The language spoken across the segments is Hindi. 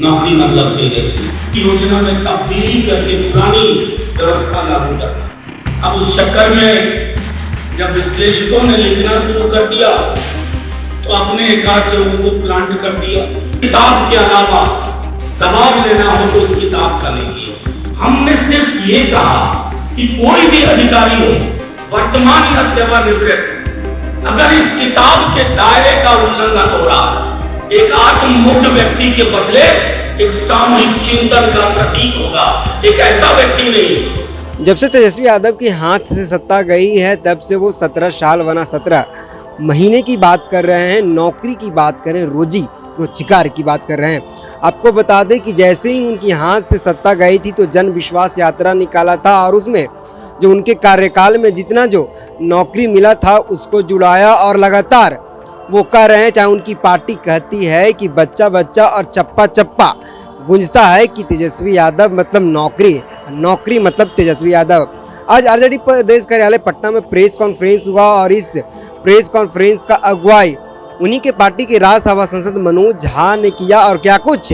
नौकरी मतलब तेजस्वी योजना में तब्दीली करके पुरानी व्यवस्था लागू करना। अब उस चक्कर में जब विश्लेषकों ने लिखना शुरू कर दिया तो अपने एकाध लोगों को प्लांट कर दिया। किताब के अलावा दबाव लेना हो तो इस किताब का लीजिए। हमने सिर्फ ये कहा कि कोई भी अधिकारी हो, वर्तमान या सेवानिवृत्त, अगर इस किताब के दायरे का उल्लंघन हो रहा है, एक आत्ममुक्त व्यक्ति के बदले एक सामूहिक चिंतन का प्रतीक होगा, एक ऐसा व्यक्ति नहीं। जब से तेजस्वी यादव के हाथ से सत्ता गई है तब से वो 17 साल बना 17 महीने की बात कर रहे हैं, नौकरी की बात करें, रोजगार की बात कर रहे हैं। आपको बता दें कि जैसे ही उनकी हाथ से सत्ता गई थी तो जन विश्वास यात्रा निकाला था और उसमें जो उनके कार्यकाल में जितना जो नौकरी मिला था उसको जुड़ाया और लगातार वो कह रहे हैं, चाहे उनकी पार्टी कहती है कि बच्चा बच्चा और चप्पा चप्पा गूंजता है कि तेजस्वी यादव मतलब नौकरी मतलब तेजस्वी यादव। आज आरजेडी प्रदेश कार्यालय पटना में प्रेस कॉन्फ्रेंस हुआ और इस प्रेस कॉन्फ्रेंस का अगुवाई उन्हीं के पार्टी के राज्यसभा सांसद मनोज झा ने किया और क्या कुछ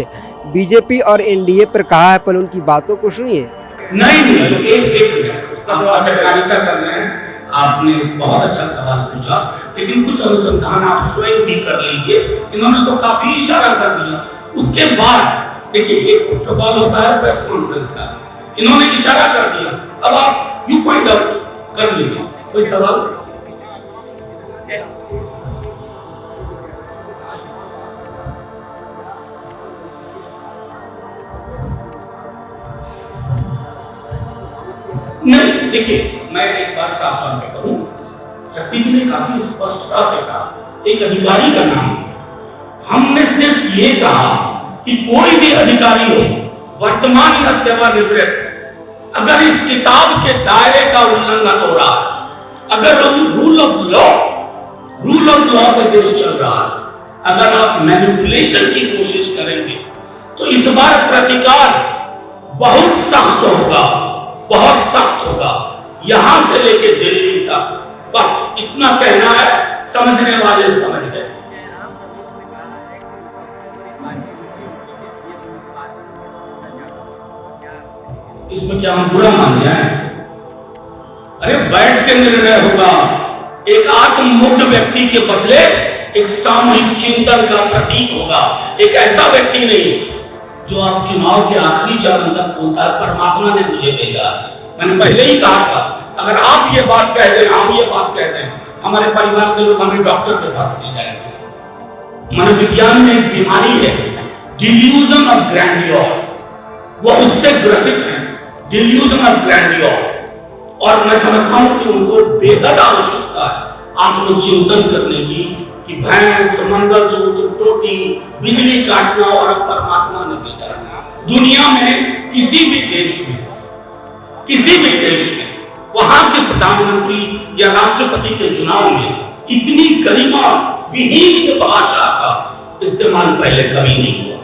बीजेपी और एनडीए पर कहा है, पर उनकी बातों को सुनिए। नहीं, एक उसका हम पत्रकारिता कर रहे हैं। आपने बहुत अच्छा सवाल पूछा, लेकिन कुछ अनुसंधान आप स्वयं भी कर लीजिए। इन्होंने तो काफी इशारा कर दिया। उसके बाद देखिए, एक प्रोटोकॉल होता है प्रेस कॉन्फ्रेंस का, इन्होंने इशारा कर दिया। अब आप यू फाइंड आउट कर लीजिए। कोई सवाल? नहीं, देखिए, मैं एक बात साफ तौर पे कहूं, शक्ति जी ने काफी स्पष्टता से कहा, एक अधिकारी का नाम लिया। हमने सिर्फ ये कहा कि कोई भी अधिकारी हो, वर्तमान या सेवानिवृत्त, अगर इस किताब के दायरे का उल्लंघन हो रहा है, अगर रूल ऑफ लॉ से देश चल रहा है, अगर आप मैनिपुलेशन की कोशिश करेंगे तो इस बार प्रतिकार बहुत सख्त होगा, बहुत सख्त होगा, यहां से लेके दिल्ली तक। बस इतना कहना है, समझने वाले समझ गए। इसमें क्या हम बुरा मान जाए? अरे बैठ के निर्णय होगा। एक आत्ममुक्त व्यक्ति के बदले एक सामूहिक चिंतन का प्रतीक होगा, एक ऐसा व्यक्ति नहीं जो आप चुनाव के आखिरी चरण तक बोलता है परमात्मा ने मुझे भेजा। मैंने पहले ही कहा था, अगर आप ये बात कह दें, हम ये बात कह दें, हमारे परिवार के लोग हमें डॉक्टर के पास ले जाएंगे। मनोविज्ञान में एक बीमारी है, डिल्यूजन ऑफ ग्रैंडियोर, वो उससे ग्रसित है, डिल्यूजन ऑफ ग्रैंडियोर। और मैं समझता हूं कि उनको बेहद आवश्यकता है आत्मचिंतन करने की, कि भैंस, मंगलसूत्र, टोटी, बिजली काटना और अब परमात्मा ने भेजा। दुनिया में किसी भी देश में वहां के प्रधानमंत्री या राष्ट्रपति के चुनाव में इतनी गरिमा विहीन भाषा का इस्तेमाल पहले कभी नहीं हुआ।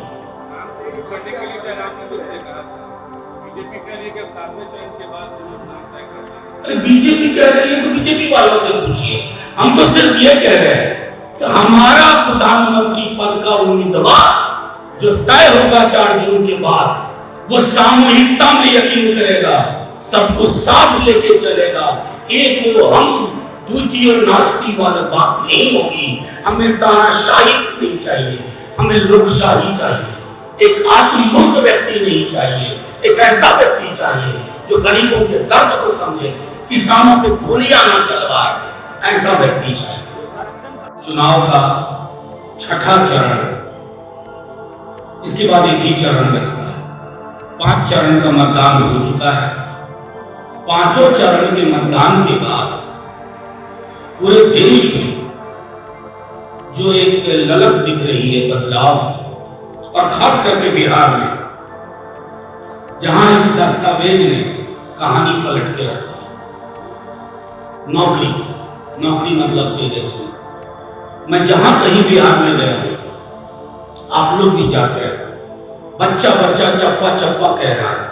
अरे बीजेपी कह रही है तो बीजेपी वालों से पूछिए। हम तो सिर्फ ये कह रहे हैं कि हमारा प्रधानमंत्री पद का उम्मीदवार जो तय होगा 4 जून के बाद, वो सामूहिकता में यकीन करेगा, सबको साथ लेके चलेगा। एक वो हम, द्वितीय और नास्ती वाला बात नहीं होगी। हमें तानाशाही नहीं चाहिए, हमें लोकशाही चाहिए। एक आत्ममुक्त व्यक्ति नहीं चाहिए, एक ऐसा व्यक्ति चाहिए जो गरीबों के दर्द को समझे, किसानों पे गोलियां ना चलवाए, ऐसा व्यक्ति चाहिए। चुनाव का 6ठा चरण, इसके बाद एक ही चरण बचता है। 5 चरण का मतदान हो चुका है। 5 चरण के मतदान के बाद पूरे देश में जो एक ललक दिख रही है बदलाव, और खास करके बिहार में, जहां इस दस्तावेज ने कहानी पलट के रख दी। नौकरी मतलब तेजस्वी। मैं जहां कहीं बिहार में गया हूं, आप लोग भी जाते हैं, बच्चा बच्चा चप्पा चप्पा कह रहा है,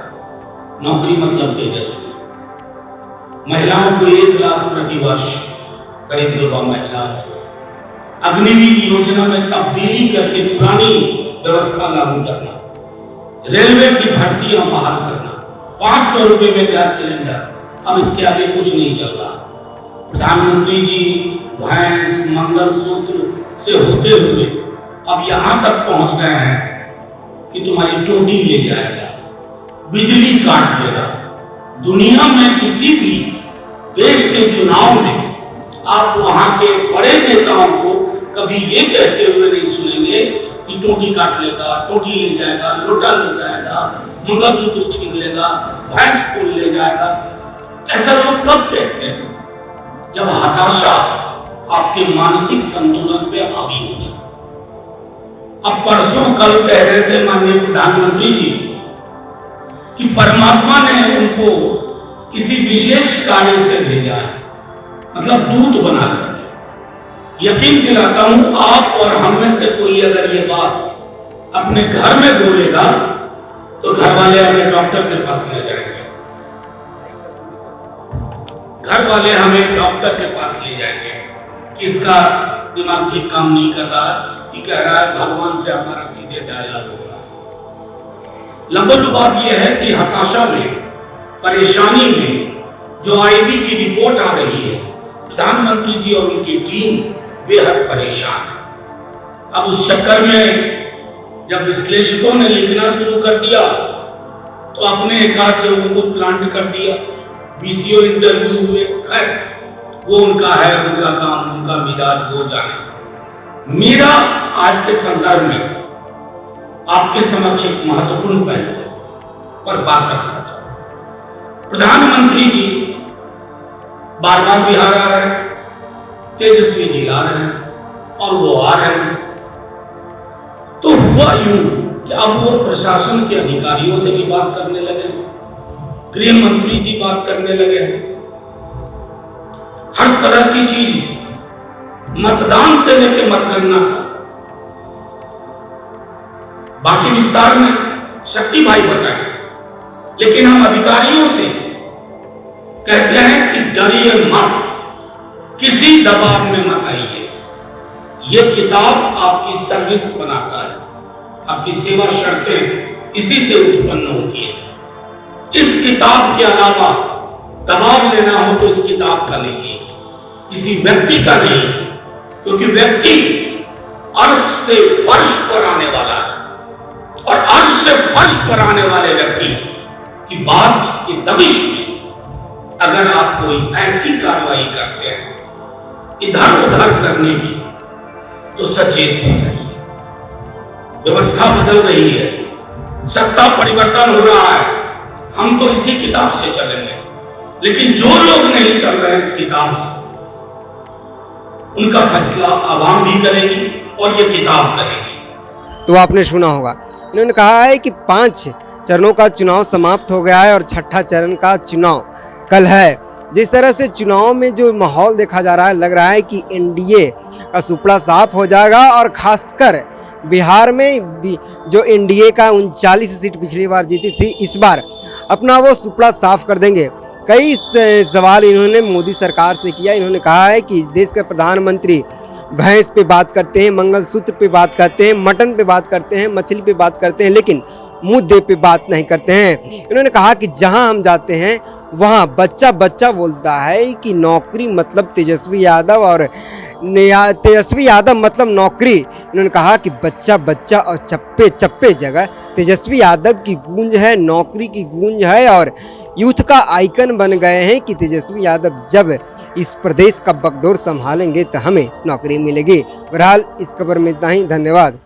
नौकरी मतलब तेजस्वी। महिलाओं को 1 लाख प्रति वर्ष, करीब 2 महिलाओं, अग्निवीर योजना में तब्दीली करके पुरानी व्यवस्था लागू करना। रेलवे की भर्तियां बहाल करना, 500 रुपए में गैस सिलेंडर, अब इसके आगे कुछ नहीं चल रहा। प्रधानमंत्री जी भैंस मंगलसूत्र से होते हुए अब यहां तक पहुंच गए हैं कि तुम्हारी टोटी ले जाएगा, बिजली काट देगा। दुनिया में किसी भी देश के चुनाव में आप वहां के बड़े नेताओं को कभी ये कहते हुए नहीं सुनेंगे कि टोटी काट लेगा, टोटी ले जाएगा, लोटा ले जाएगा, मंगलसूत्र छीन लेगा, भैंस फूल ले जाएगा। ऐसा लोग कब कहते हैं? जब हताशा आपके मानसिक संतुलन पे हावी हो जाए। अब परसों कल कह रहे थे माननीय प्रधानमंत्री जी कि परमात्मा ने उनको किसी विशेष कार्य से भेजा है, मतलब दूत बना करके। यकीन दिलाता हूं, आप और हम में से कोई अगर ये बात अपने घर में बोलेगा तो घर वाले हमें डॉक्टर के पास ले जाएंगे, घर वाले हमें डॉक्टर के पास ले जाएंगे कि इसका दिमाग ठीक काम नहीं कर रहा है, ये कह रहा है भगवान से हमारा सीधे डायलॉग हो रहा है। लंबोलुबाब ये है कि हताशा में, परेशानी में जो आईबी की रिपोर्ट आ रही है, प्रधानमंत्री जी और उनकी टीम बेहद परेशान है। अब उस चक्कर में जब विश्लेषकों ने लिखना शुरू कर दिया तो अपने एकाध लोगों को प्लांट कर दिया, बीसीओ इंटरव्यू हुए, खैर वो उनका है, उनका काम, उनका मिजाज, वो जाने। मेरा आज के संदर्भ में आपके समक्ष एक महत्वपूर्ण पहलू है पर बात रखना चाहूं। प्रधानमंत्री जी बार बार बिहार आ रहे हैं, तेजस्वी जी ला रहे हैं और वो आ रहे हैं, तो हुआ यूं कि अब वो प्रशासन के अधिकारियों से भी बात करने लगे, गृह मंत्री जी बात करने लगे, हर तरह की चीज, मतदान से लेकर मतगणना तक। बाकी विस्तार में शक्ति भाई बताएंगे, लेकिन हम अधिकारियों से कहते हैं कि डरिए मत, किसी दबाव में मत आइए। यह किताब आपकी सर्विस बनाता है, आपकी सेवा शर्तें इसी से उत्पन्न होती है। इस किताब के अलावा दबाव लेना हो तो इस किताब का लीजिए, किसी व्यक्ति का नहीं, क्योंकि व्यक्ति अर्श से फर्श पर आने वाला है और अर्श से फर्श पर आने वाले व्यक्ति की बात की दबिश में अगर आप कोई ऐसी कार्रवाई करते हैं इधर उधर करने की, तो सचेत हो जाइए। व्यवस्था बदल रही है, सत्ता परिवर्तन हो रहा है, हम तो इसी किताब से चलेंगे, लेकिन जो लोग नहीं चल रहे हैं इस किताब से, उनका फैसला आवाम भी करेगी और ये किताब करेगी। तो आपने सुना होगा, इन्होंने कहा है कि 5 चरणों का चुनाव समाप्त हो गया है और 6ठा चरण का चुनाव कल है। जिस तरह से चुनाव में जो माहौल देखा जा रहा है, लग रहा है कि एनडीए का सुपड़ा साफ हो जाएगा और खासकर बिहार में जो एनडीए का 39 सीट पिछली बार जीती थी, इस बार अपना वो सुपड़ा साफ कर देंगे। कई सवाल इन्होंने मोदी सरकार से किया। इन्होंने कहा है कि देश के प्रधानमंत्री भैंस पे बात करते हैं, मंगलसूत्र पे बात करते हैं, मटन पे बात करते हैं, मछली पे बात करते हैं, लेकिन मुद्दे पे बात नहीं करते हैं। इन्होंने कहा कि जहां हम जाते हैं वहां बच्चा बच्चा बोलता है कि नौकरी मतलब तेजस्वी यादव और तेजस्वी यादव मतलब नौकरी। इन्होंने कहा कि बच्चा बच्चा और चप्पे चप्पे जगह तेजस्वी यादव की गूंज है, नौकरी की गूंज है और यूथ का आइकन बन गए हैं कि तेजस्वी यादव जब इस प्रदेश का बगडोर संभालेंगे तो हमें नौकरी मिलेगी। बहरहाल इस खबर में इतना ही, धन्यवाद।